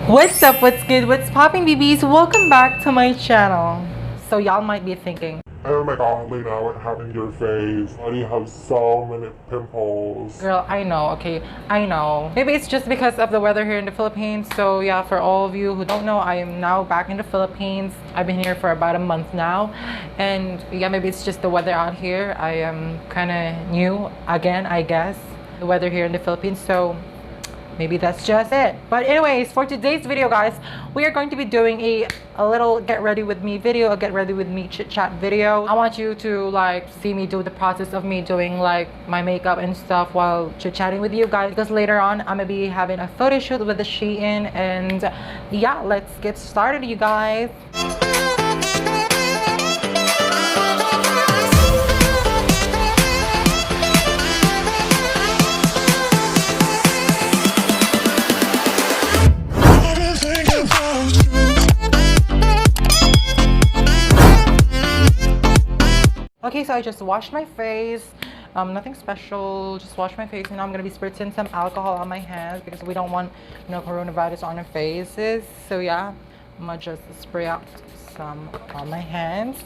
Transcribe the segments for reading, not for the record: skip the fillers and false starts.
What's up, what's good, what's popping, BBs? Welcome back to my channel. So y'all might be thinking, oh my god, Lena, what happened to your face? Why do you have so many pimples? girl, I know, okay, I know. Maybe it's just because of the weather here in the Philippines. So yeah, for all of you who don't know, I am now back in the Philippines. I've been here for about a month now. And yeah, maybe it's just the weather out here. I am kind of new again, I guess. The weather here in the Philippines. So maybe that's just it. But anyways, for today's video, guys, we are going to be doing a little get ready with me video, a get ready with me chit chat video. I want you to like see me do the process of me doing like my makeup and stuff while chit chatting with you guys, because later on I'm gonna be having a photo shoot with the Shein. And yeah, let's get started, you guys. Okay, so I just washed my face. Nothing special, just wash my face, and I'm gonna be spritzing some alcohol on my hands because we don't want coronavirus on our faces. So yeah, I'm gonna just spray out some on my hands.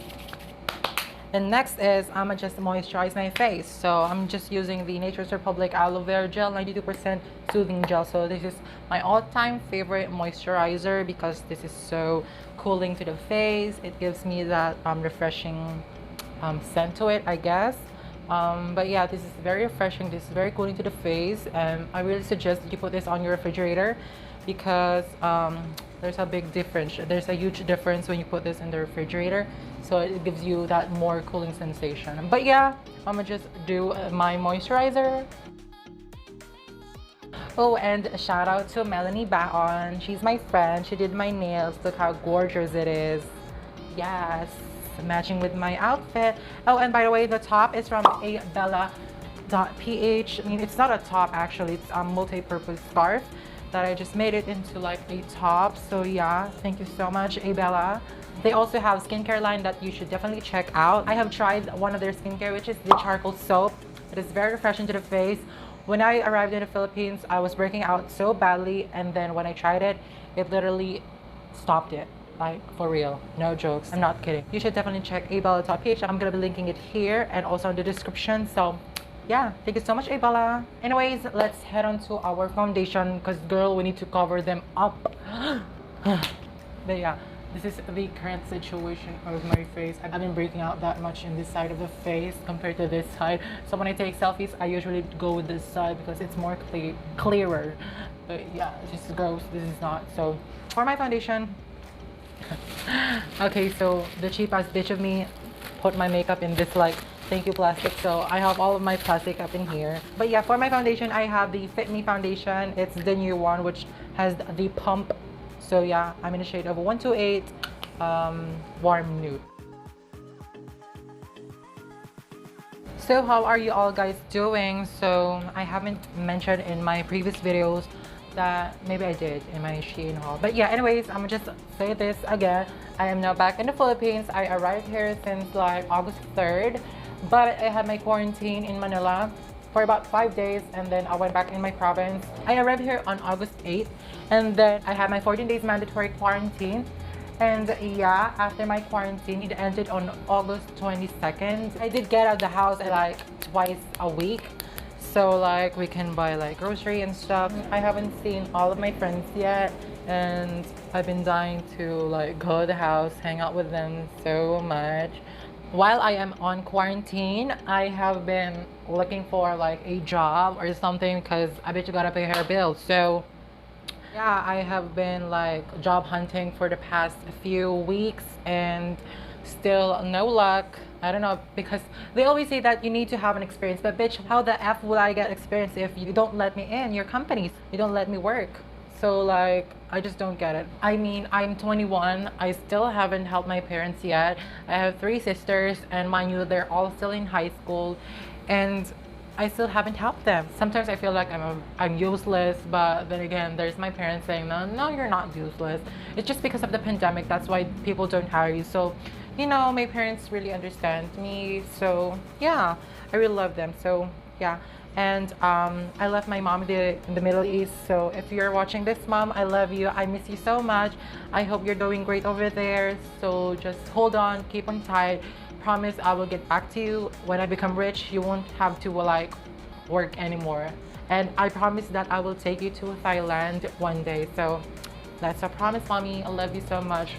And next is I'm gonna just moisturize my face. So I'm just using the Nature's Republic aloe vera gel, 92% soothing gel. So this is my all-time favorite moisturizer because this is so cooling to the face. It gives me that refreshing scent to it, I guess. But yeah, this is very refreshing. This is very cooling to the face, and I really suggest that you put this on your refrigerator because there's a big difference. There's a huge difference when you put this in the refrigerator, so it gives you that more cooling sensation. But yeah, I'm gonna just do my moisturizer. Oh, and a shout out to Melanie Baon. She's my friend. She did my nails. Look how gorgeous it is. Yes, matching with my outfit. Oh, and by the way, the top is from abella.ph. I mean, it's not a top actually, it's a multi-purpose scarf that I just made it into like a top. So yeah, thank you so much, Abella. They also have skincare line that you should definitely check out. I have tried one of their skincare, which is the charcoal soap. It is very refreshing to the face. When I arrived in the Philippines, I was breaking out so badly, and then when I tried it, it literally stopped it. Like, for real, no jokes, I'm not kidding. You should definitely check abella.ph. I'm gonna be linking it here and also in the description. So yeah, thank you so much, Abella. Anyways, let's head on to our foundation because girl, we need to cover them up. But yeah, this is the current situation of my face. I've been breaking out that much in this side of the face compared to this side. So when I take selfies, I usually go with this side because it's more clearer. But yeah, this is gross, this is not. So for my foundation, okay, so the cheap ass bitch of me put my makeup in this like thank you plastic, so I have all of my plastic up in here. But yeah, for my foundation, I have the Fit Me foundation. It's the new one which has the pump. So yeah, I'm in a shade of 128 warm nude. So how are you all guys doing? So I haven't mentioned in my previous videos that maybe I did in my Shein haul, but yeah, anyways, I'm gonna just say this again. I am now back in the Philippines. I arrived here since like August 3rd, but I had my quarantine in Manila for about 5 days, and then I went back in my province. I arrived here on August 8th, and then I had my 14 days mandatory quarantine. And yeah, after my quarantine, it ended on August 22nd. I did get out of the house like twice a week, so like we can buy like grocery and stuff. I haven't seen all of my friends yet, and I've been dying to like go to the house, hang out with them so much. While I am on quarantine, I have been looking for like a job or something because I bet you gotta pay her bills. So yeah, I have been like job hunting for the past few weeks and still no luck. I don't know, because they always say that you need to have an experience, but bitch, how the F will I get experience if you don't let me in your companies? You don't let me work. So like, I just don't get it. I mean, I'm 21. I still haven't helped my parents yet. I have 3 sisters, and mind you, they're all still in high school, and I still haven't helped them. Sometimes I feel like I'm useless, but then again, there's my parents saying, no, you're not useless. It's just because of the pandemic. That's why people don't hire you. So, you know, my parents really understand me. So yeah, I really love them. So yeah. And I left my mom in the Middle East. So if you're watching this, mom, I love you. I miss you so much. I hope you're doing great over there. So just hold on, keep on tight. Promise I will get back to you when I become rich. You won't have to like work anymore. And I promise that I will take you to Thailand one day. So that's a promise, mommy. I love you so much.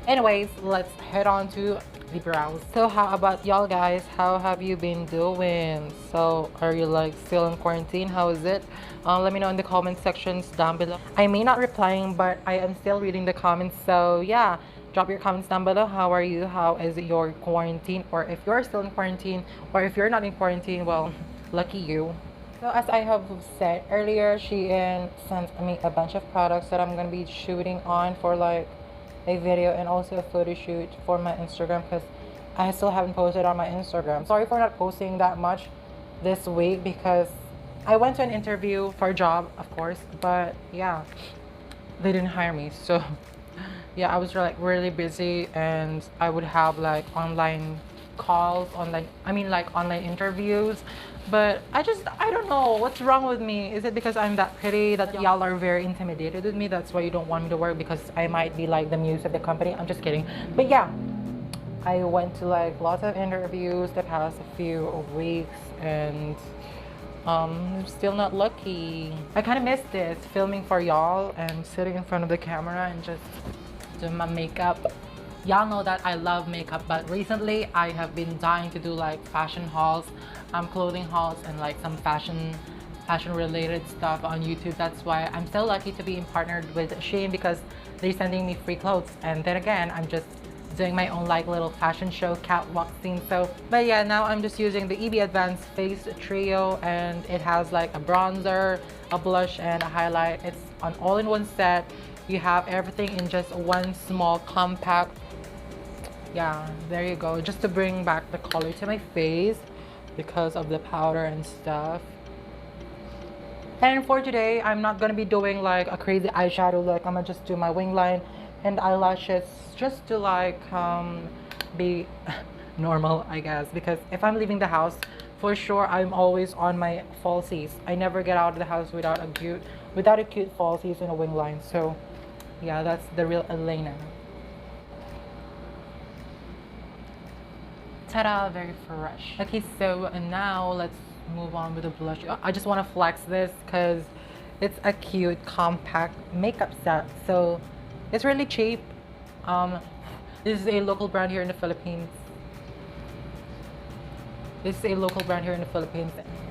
Anyways, let's head on to the browse. So how about y'all guys? How have you been doing? So are you like still in quarantine? How is it? Let me know in the comment sections down below. I may not replying, but I am still reading the comments. So yeah, drop your comments down below. How are you? How is your quarantine? Or if you're still in quarantine, or if you're not in quarantine, well, lucky you. So as I have said earlier, Shein sent me a bunch of products that I'm gonna be shooting on for like a video and also a photo shoot for my Instagram, because I still haven't posted on my Instagram. Sorry for not posting that much this week because I went to an interview for a job, of course, but yeah, they didn't hire me. So yeah, I was like really busy, and I would have like online calls, online interviews. But I don't know what's wrong with me. Is it because I'm that pretty that y'all are very intimidated with me? That's why you don't want me to work, because I might be like the muse of the company. I'm just kidding. But yeah, I went to like lots of interviews the past few weeks, and I'm still not lucky. I kind of miss this filming for y'all and sitting in front of the camera and just doing my makeup. Y'all know that I love makeup, but recently I have been dying to do like fashion hauls, clothing hauls, and like some fashion related stuff on YouTube. That's why I'm so lucky to be partnered with Shein, because they're sending me free clothes. And then again, I'm just doing my own like little fashion show catwalk scene. So but yeah, now I'm just using the EB Advanced Face Trio, and it has like a bronzer, a blush, and a highlight. It's an all-in-one set. You have everything in just one small compact. Yeah, there you go, just to bring back the color to my face because of the powder and stuff. And for today, I'm not gonna be doing like a crazy eyeshadow look. I'm gonna just do my wing line and eyelashes just to like be normal, I guess, because if I'm leaving the house, for sure I'm always on my falsies. I never get out of the house without a cute falsies and a wing line. So yeah, that's the real Lena. Ta-da, very fresh. Okay, so now let's move on with the blush. I just want to flex this because it's a cute compact makeup set. So it's really cheap. This is a local brand here in the Philippines.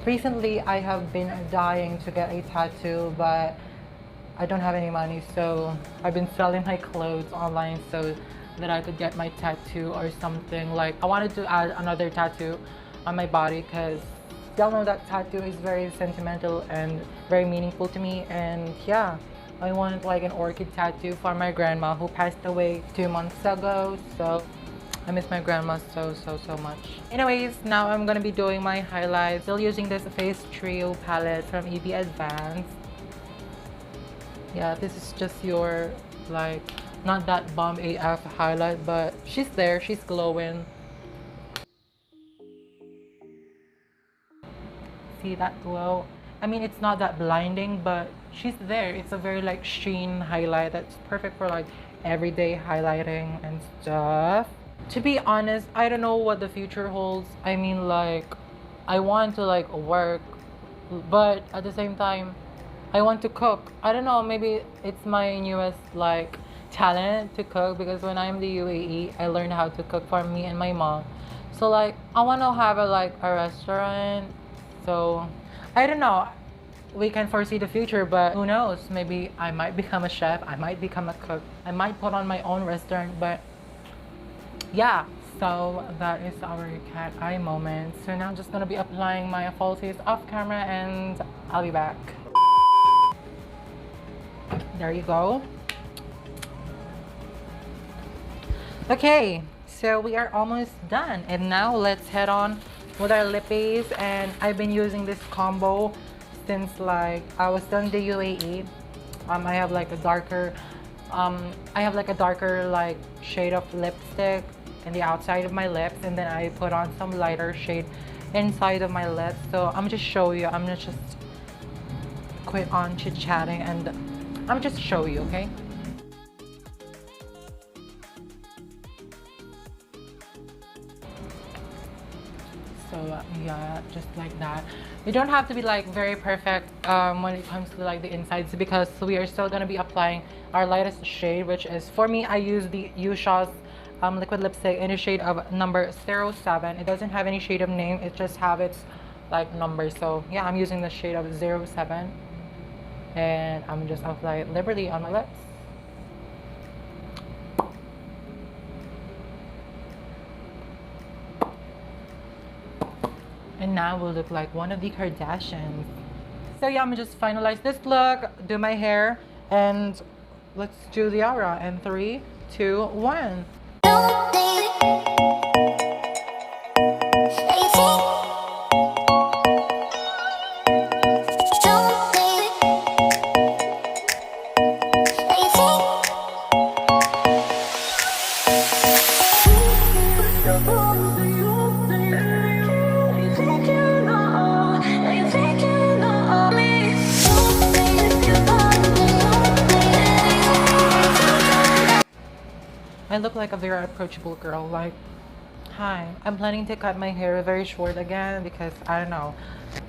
Recently, I have been dying to get a tattoo, but I don't have any money, so I've been selling my clothes online so that I could get my tattoo or something. Like, I wanted to add another tattoo on my body because y'all know that tattoo is very sentimental and very meaningful to me. And yeah, I wanted like an orchid tattoo for my grandma who passed away 2 months ago. So I miss my grandma so much. Anyways, now I'm gonna be doing my highlights. Still using this Face Trio palette from EB Advanced. Yeah, this is just your like not that bomb AF highlight, but she's there, she's glowing. See that glow? I mean, it's not that blinding, but she's there. It's a very like sheen highlight that's perfect for like everyday highlighting and stuff. To be honest, I don't know what the future holds. I mean, like, I want to like work, but at the same time I want to cook. I don't know, maybe it's my newest like talent to cook, because when I'm in the UAE, I learned how to cook for me and my mom. So like, I want to have a restaurant. So I don't know, we can foresee the future, but who knows, maybe I might become a chef, I might become a cook, I might put on my own restaurant. But yeah, so that is our cat eye moment. So now I'm just gonna be applying my falsies off camera, and I'll be back. There you go. Okay, so we are almost done, and now let's head on with our lippies. And I've been using this combo since like I was still in the UAE. I have like a darker like shade of lipstick in the outside of my lips, and then I put on some lighter shade inside of my lips. So I'm just show you. I'm gonna just quit on chit-chatting and I'm just show you, okay? So yeah, just like that. You don't have to be like very perfect when it comes to like the insides, because we are still gonna be applying our lightest shade, which is, for me, I use the INTOUCH liquid lipstick in the shade of number 07. It doesn't have any shade of name, it just have its like number. So yeah, I'm using the shade of 07 and I'm just apply it liberally on my lips. And now we'll look like one of the Kardashians. So yeah, I'm gonna just finalize this look, do my hair, and let's do the aura in 3, 2, 1. I look like a very approachable girl, like, hi, I'm planning to cut my hair very short again because I don't know,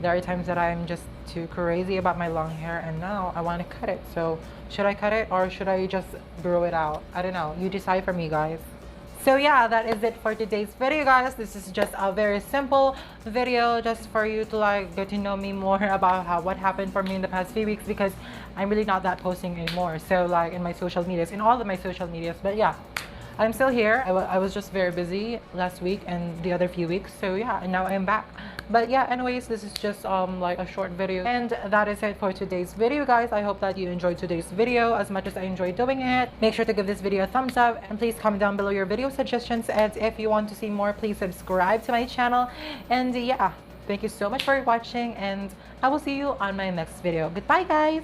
there are times that I'm just too crazy about my long hair and now I want to cut it. So should I cut it or should I just grow it out? I don't know, you decide for me, guys. So yeah, that is it for today's video, guys. This is just a very simple video just for you to like get to know me more about what happened for me in the past few weeks, because I'm really not that posting anymore. So like in my social medias, in all of my social medias. But yeah, I'm still here. I was just very busy last week and the other few weeks. So yeah, and now I'm back. But yeah, anyways, this is just like a short video. And that is it for today's video, guys. I hope that you enjoyed today's video as much as I enjoyed doing it. Make sure to give this video a thumbs up and please comment down below your video suggestions. And if you want to see more, please subscribe to my channel. And yeah, thank you so much for watching and I will see you on my next video. Goodbye, guys.